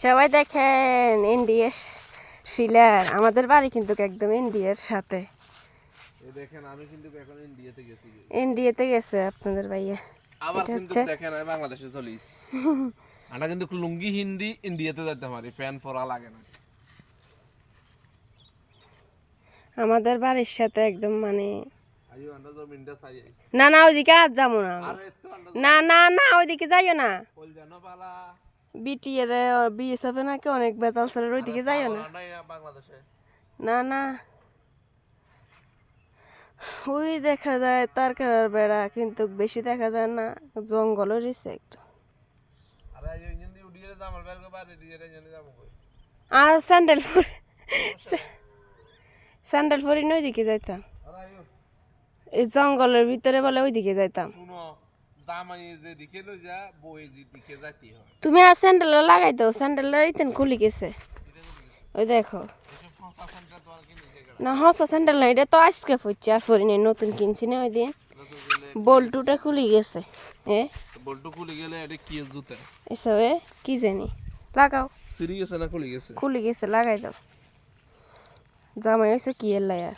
সবাই দেখেন ইন্ডিয়ার শিলার আমাদের বাড়ি কিন্তু একদম ইন্ডিয়ার সাথে। এই দেখেন আমি কিন্তু এখন ইন্ডিয়াতে গেছি। ইন্ডিয়াতে গেছে আপনাদের ভাইয়া। আবার কিন্তু দেখেন আমি বাংলাদেশে চলিস। আমরা কিন্তু লুঙ্গি হিন্দি ইন্ডিয়াতে যেতে পারি, প্যান্ট পরা লাগে না। আমাদের বাড়ির সাথে একদম মানে আইও আমরা জমিনটা চাই। না না ওইদিকে আজ যাবো না আমি। আরে তো না না না ওইদিকে যাইও না। কল জানো পালা বিটিএর বিএসএফ নাকি অনেক বেজাল ছেলে ওইদিকে যাইও না। বাংলাদেশে না না ওই দেখা যায় তারকার বেড়া কিন্তু বেশি দেখা যায় না, জঙ্গলও রয়েছে একটু। আরে এই হিন্দি উড়িয়ে জামাল বের করে বাড়ি দিয়ে জানি যাব কই। আর স্যান্ডেল পরি না ওইদিকে যাইতাম। আরে আইও এই জঙ্গলের ভিতরে বলে ওইদিকে যাইতাম। শুনো জামাই যে দিকে লই যা বই যে দিকে যাইতে হয়। তুমি আর স্যান্ডেল লাগাই দাও, স্যান্ডেলের ইতেন খুলি গেছে ওই দেখো। না হসা স্যান্ডেল না, এটা তো আজকে পড়ছে আর পরি নাই, নতুন কিনছি না ওই দিন। বল্টুটা খুলি গেছে। বল্টু খুলে গেলে এটা কি জুতা এসব কি জানি লাগাও। সিরি গেছে না খুলে গেছে? খুলি গেছে, লাগাই দাও। জামাই হয়েছে কি এর লাইয়ার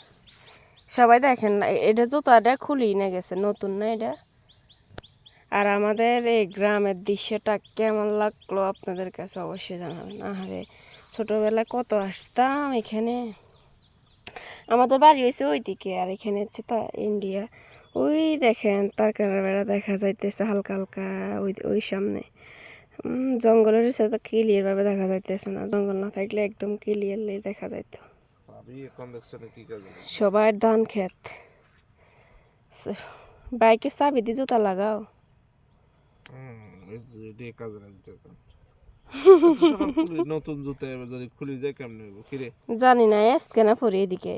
সবাই দেখেন এটা জুতাটা খুলি না গেছে, নতুন না এটা। আর আমাদের এই গ্রামের দৃশ্যটা কেমন লাগলো আপনাদের কাছে অবশ্যই জানাবেন। আরে ছোটবেলায় কত আসতাম এখানে। আমাদের বাড়ি হয়েছে ওইদিকে আর এখানে হচ্ছে তা ইন্ডিয়া। ওই দেখেন তারকার বেড়া দেখা যাইতেছে হালকা হালকা ওই ওই সামনে। জঙ্গলের সাথে ক্লিয়ার ভাবে দেখা যাইতেছে না, জঙ্গল না থাকলে একদম ক্লিয়ারলি দেখা যাইতো। সবার ধান ক্ষেত। বাইকে চাবি দিয়ে জুতা লাগাও। নতুন জুতা যদি খুলে যায় কেমন হইব কিরে জানি না, আজকে না পরে এদিকে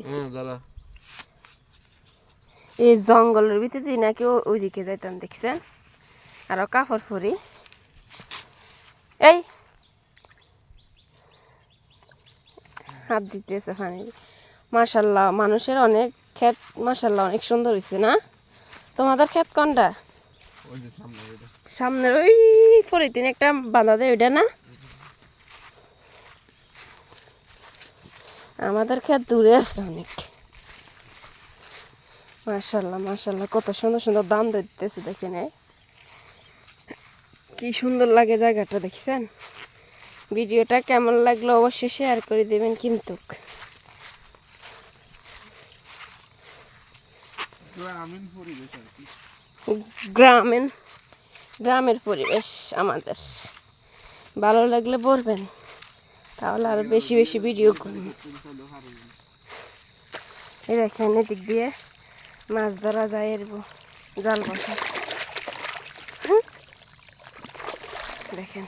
এই জঙ্গলের ভিতরে নাকি ওইদিকে যাইতাম দেখছেন। আর কাপড় পরি এই হাত দিতেছে পানি। মাশাল্লাহ মানুষের অনেক ক্ষেত, মাশাল্লাহ অনেক সুন্দর হয়েছে না? তোমাদের ক্ষেত কোনটা? সামনের ওই পরিদিন একটা বাঁধা দেয় ওইটা না? আমাদের ক্ষেত দূরে আছে অনেক। মাশাল্লাহ মাশাল্লাহ কত সুন্দর সুন্দর দাম দিতেছে দেখেন। কি সুন্দর লাগে জায়গাটা দেখছেন। ভিডিওটা কেমন লাগলো অবশ্যই শেয়ার করে দেবেন কিন্তু। গ্রামের পরিবেশ আমাদের ভালো লাগলে বলবেন, তাহলে আরো বেশি বেশি ভিডিও করবেন। এই দেখেন এদিক দিয়ে মাছ ধরা যায় এর জাল বসা দেখেন।